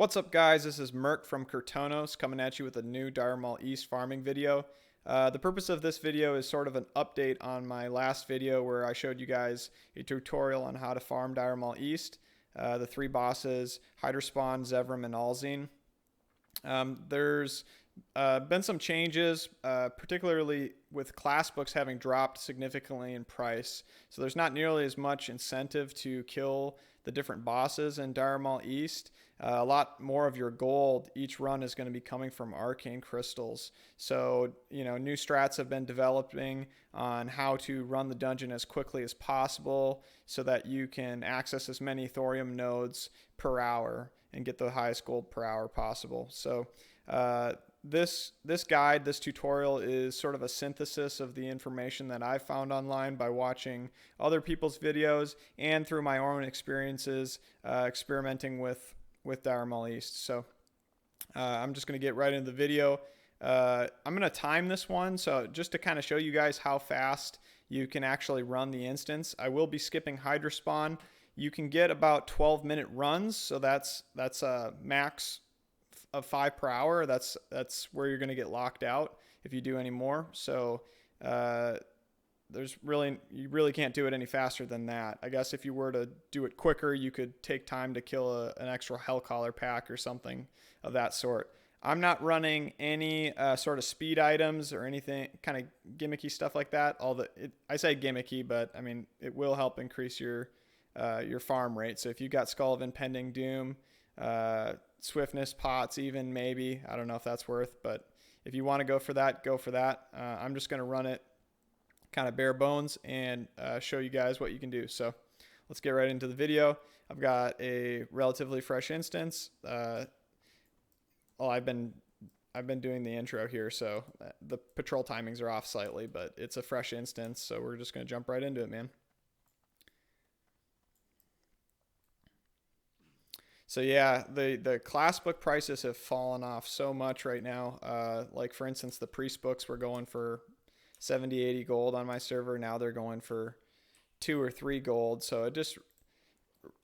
What's up, guys? This is Merc from Kurtonos coming at you with a new Dire Maul East farming video. The purpose of this video is sort of an update on my last video where I showed you guys a tutorial on how to farm Dire Maul East. The three bosses, Hyderspawn, Zevram, and Alzine. There's been some changes, particularly with class books having dropped significantly in price. So there's not nearly as much incentive to kill the different bosses in Dire Maul East. A lot more of your gold each run is going to be coming from arcane crystals. So, new strats have been developing on how to run the dungeon as quickly as possible so that you can access as many thorium nodes per hour and get the highest gold per hour possible. So, this guide, this tutorial is sort of a synthesis of the information that I found online by watching other people's videos and through my own experiences experimenting with Dire Maul East. So I'm just going to get right into the video. I'm going to time this one, so just to kind of show you guys how fast you can actually run the instance. I will be skipping Hyderspawn. You can get about 12-minute runs, so that's a max of 5 per hour. That's where you're going to get locked out if you do any more. So you really can't do it any faster than that. I guess if you were to do it quicker, you could take time to kill an extra Hellcaller pack or something of that sort. I'm not running any sort of speed items or anything kind of gimmicky stuff like that. I say gimmicky, but I mean it will help increase your farm rate. So if you've got Skull of Impending Doom, Swiftness pots, even maybe, I don't know if that's worth, but if you want to go for that, go for that. I'm just going to run it kind of bare bones and show you guys what you can do. So let's get right into the video. I've got a relatively fresh instance. I've been doing the intro here, so the patrol timings are off slightly, but it's a fresh instance, so we're just going to jump right into it, man. So yeah, the class book prices have fallen off so much right now. Like for instance, the priest books were going for 70, 80 gold on my server. Now they're going for 2 or 3 gold. So it just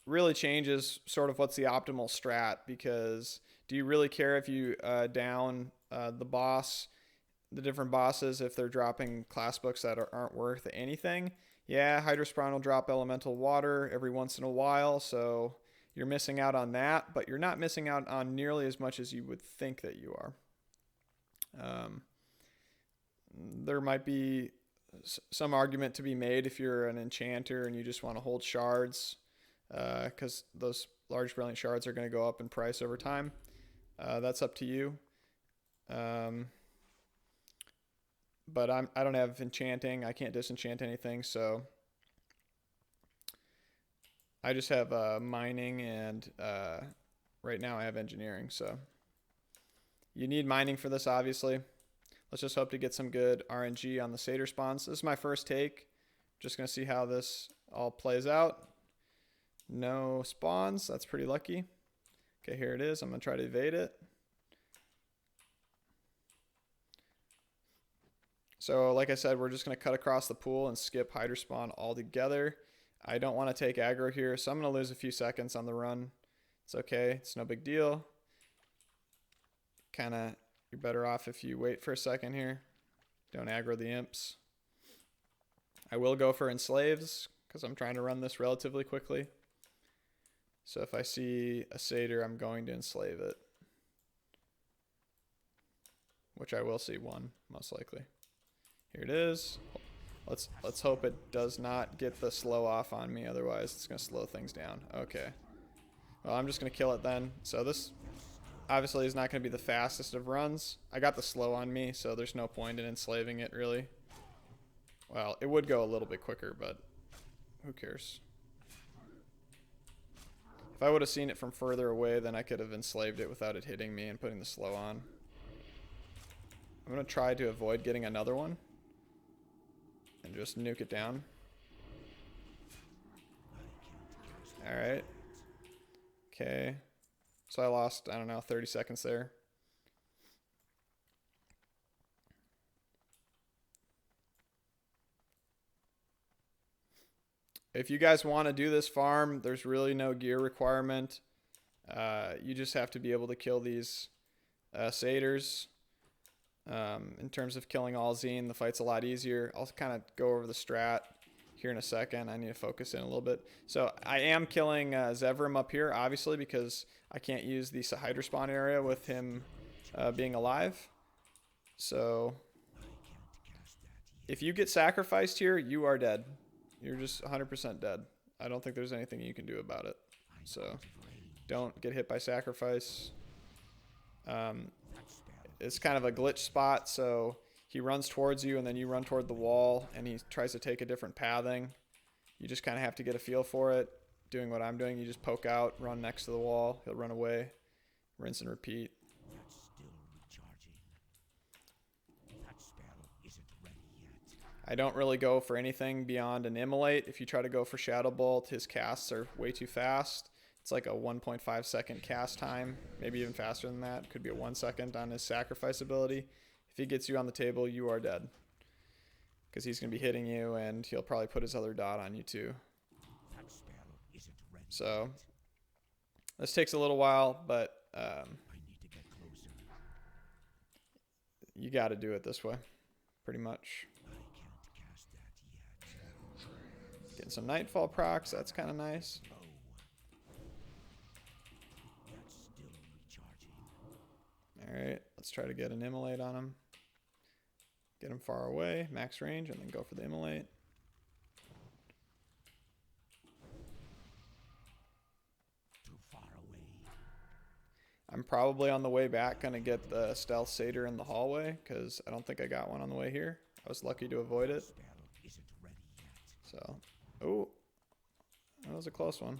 really changes sort of what's the optimal strat, because do you really care if you down the different bosses, if they're dropping class books that aren't worth anything? Yeah, Hyderspawn will drop elemental water every once in a while, so you're missing out on that, but you're not missing out on nearly as much as you would think that you are. There might be some argument to be made if you're an enchanter and you just want to hold shards, because those large brilliant shards are going to go up in price over time. That's up to you. But I don't have enchanting. I can't disenchant anything, so I just have mining, and right now I have engineering. So you need mining for this, obviously. Let's just hope to get some good RNG on the satyr spawns. This is my first take. Just going to see how this all plays out. No spawns. That's pretty lucky. Okay, here it is. I'm going to try to evade it. So like I said, we're just going to cut across the pool and skip Hyderspawn altogether. I don't want to take aggro here, so I'm going to lose a few seconds on the run. It's okay. It's no big deal. You're better off if you wait for a second here. Don't aggro the imps. I will go for enslaves because I'm trying to run this relatively quickly. So if I see a satyr, I'm going to enslave it, which I will see one, most likely. Here it is. Let's hope it does not get the slow off on me, otherwise it's going to slow things down. Okay. Well, I'm just going to kill it then. So this obviously is not going to be the fastest of runs. I got the slow on me, so there's no point in enslaving it, really. Well, it would go a little bit quicker, but who cares? If I would have seen it from further away, then I could have enslaved it without it hitting me and putting the slow on. I'm going to try to avoid getting another one and just nuke it down. Alright. Okay. So I lost, I don't know, 30 seconds there. If you guys want to do this farm, there's really no gear requirement. You just have to be able to kill these satyrs. In terms of killing Alzine, the fight's a lot easier. I'll kind of go over the strat here in a second. I need to focus in a little bit. So I am killing Zevrim up here, obviously, because I can't use the Hydra spawn area with him being alive. So if you get sacrificed here, you are dead. You're just 100% dead. I don't think there's anything you can do about it. So don't get hit by sacrifice. It's kind of a glitch spot, so he runs towards you and then you run toward the wall and he tries to take a different pathing. You just kind of have to get a feel for it. Doing what I'm doing, you just poke out, run next to the wall, he'll run away, rinse and repeat. I don't really go for anything beyond an Immolate. If you try to go for Shadow Bolt, his casts are way too fast. It's like a 1.5 second cast time, maybe even faster than that. Could be a 1 second on his sacrifice ability. If he gets you on the table, you are dead. Because he's going to be hitting you, and he'll probably put his other dot on you too. So, this takes a little while, but you got to do it this way, pretty much. Getting some Nightfall procs, that's kind of nice. Alright, let's try to get an Immolate on him. Get him far away, max range, and then go for the Immolate. I'm probably on the way back going to get the Stealth Satyr in the hallway, because I don't think I got one on the way here. I was lucky to avoid it. So, oh, that was a close one.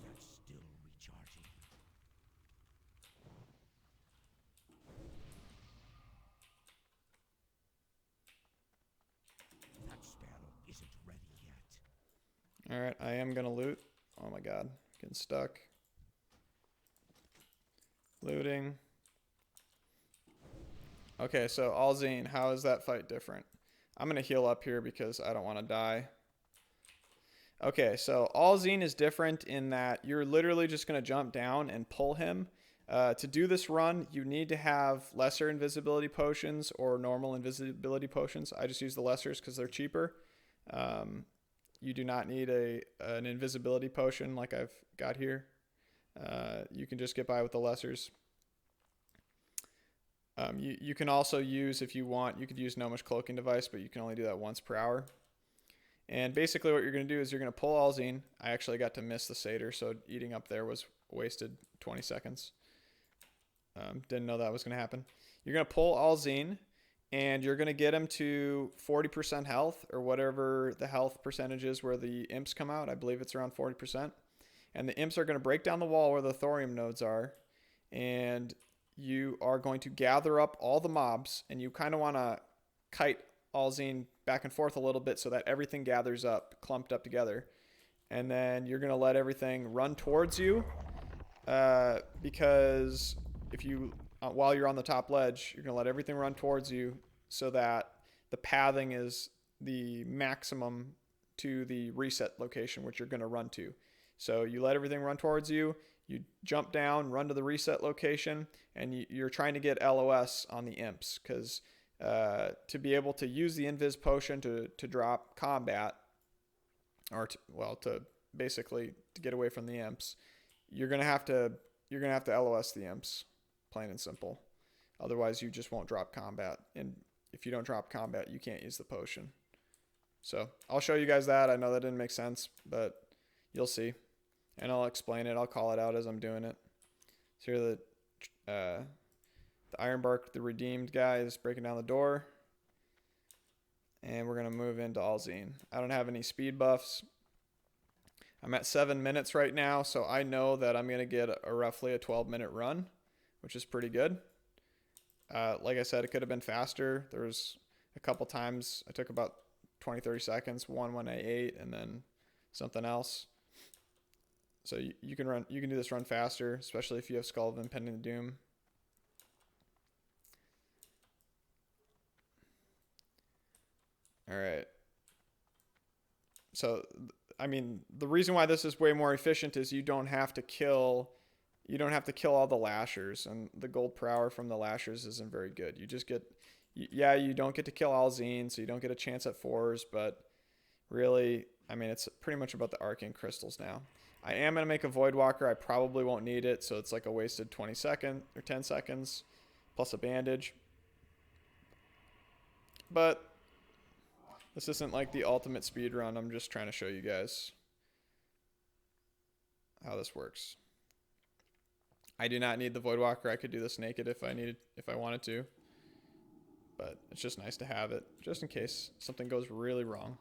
Alright, I am going to loot. Oh my god, getting stuck. Looting. Okay, so Alzine, how is that fight different? I'm going to heal up here because I don't want to die. Okay, so Alzine is different in that you're literally just going to jump down and pull him. To do this run, you need to have lesser invisibility potions or normal invisibility potions. I just use the lessers because they're cheaper. You do not need an invisibility potion like I've got here. You can just get by with the lessers. You can also use, if you want, you could use Gnomish Cloaking Device, but you can only do that once per hour. And basically what you're going to do is you're going to pull Alzine. I actually got to miss the Satyr, so eating up there was wasted 20 seconds. Didn't know that was going to happen. You're going to pull Alzine, and you're going to get him to 40% health, or whatever the health percentage is where the imps come out. I believe it's around 40%. And the imps are going to break down the wall where the thorium nodes are, and you are going to gather up all the mobs, and you kind of want to kite Alzine back and forth a little bit so that everything gathers up, clumped up together. And then you're going to let everything run towards you, because if you, while you're on the top ledge, you're going to let everything run towards you so that the pathing is the maximum to the reset location, which you're going to run to. So you let everything run towards you, you jump down, run to the reset location, and you're trying to get LOS on the imps, because to be able to use the Invis potion to drop combat, or to basically to get away from the imps, you're gonna have to LOS the imps, plain and simple. Otherwise, you just won't drop combat, and if you don't drop combat, you can't use the potion. So I'll show you guys that. I know that didn't make sense, but you'll see, and I'll explain it. I'll call it out as I'm doing it. So here the Ironbark, the redeemed guy, is breaking down the door. And we're going to move into Alzine. I don't have any speed buffs. I'm at 7 minutes right now, so I know that I'm going to get roughly a 12-minute run, which is pretty good. Like I said, it could have been faster. There was a couple times I took about 20-30 seconds, one when I ate, and then something else. So you can do this run faster, especially if you have Skull of Impending Doom. All right. So, I mean, the reason why this is way more efficient is you don't have to kill you don't have to kill all the lashers, and the gold per hour from the lashers isn't very good. You just get, yeah, you don't get to kill all Zine, so you don't get a chance at 4s, but really, I mean, it's pretty much about the arcane crystals now. I am going to make a Voidwalker. I probably won't need it, so it's like a wasted 20 seconds or 10 seconds plus a bandage. But this isn't like the ultimate speed run. I'm just trying to show you guys how this works. I do not need the Voidwalker. I could do this naked if I wanted to. But it's just nice to have it, just in case something goes really wrong.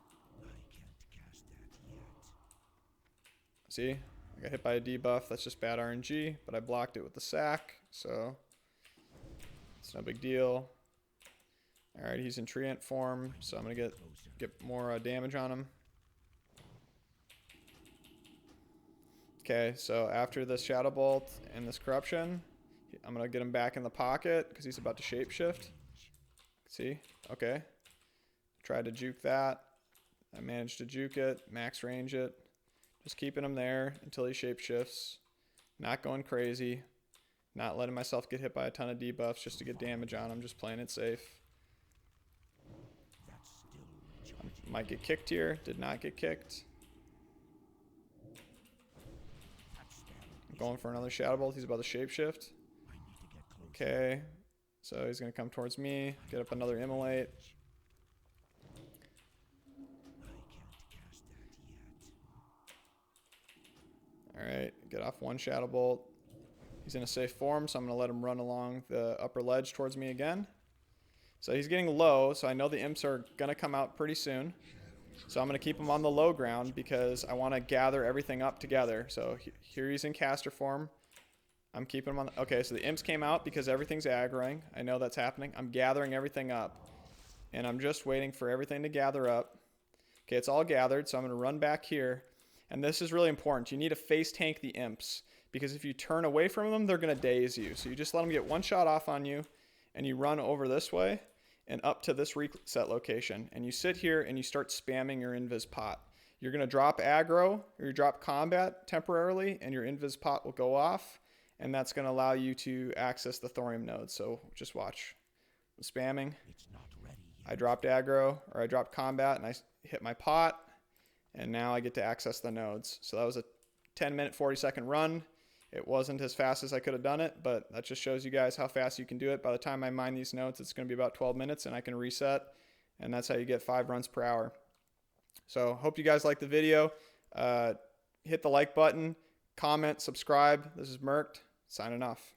See, I got hit by a debuff. That's just bad RNG, but I blocked it with the sack, so it's no big deal. All right, he's in treant form, so I'm gonna get more damage on him. Okay, so after this Shadow Bolt and this Corruption, I'm gonna get him back in the pocket because he's about to shapeshift. See? Okay. Tried to juke that. I managed to juke it, max range it. Just keeping him there until he shapeshifts. Not going crazy. Not letting myself get hit by a ton of debuffs just to get damage on him. Just playing it safe. Might get kicked here. Did not get kicked. I'm going for another Shadow Bolt. He's about to shapeshift. Okay. So he's going to come towards me. Get up another Immolate. Alright, get off one Shadow Bolt. He's in a safe form, so I'm going to let him run along the upper ledge towards me again. So he's getting low, so I know the imps are going to come out pretty soon. So I'm going to keep him on the low ground because I want to gather everything up together. So here he's in caster form. I'm keeping him on. Okay, so the imps came out because everything's aggroing. I know that's happening. I'm gathering everything up. And I'm just waiting for everything to gather up. Okay, it's all gathered, so I'm going to run back here. And this is really important. You need to face tank the imps, because if you turn away from them, they're going to daze you. So you just let them get one shot off on you, and you run over this way and up to this reset location. And you sit here and you start spamming your invis pot. You're going to drop aggro, or you drop combat temporarily, and your invis pot will go off. And that's going to allow you to access the thorium node. So just watch. I'm spamming. I dropped aggro, or I dropped combat, and I hit my pot. And now I get to access the nodes. So that was a 10-minute, 40-second run. It wasn't as fast as I could have done it, but that just shows you guys how fast you can do it. By the time I mine these nodes, it's going to be about 12 minutes, and I can reset. And that's how you get 5 runs per hour. So hope you guys liked the video. Hit the like button, comment, subscribe. This is Murked, signing off.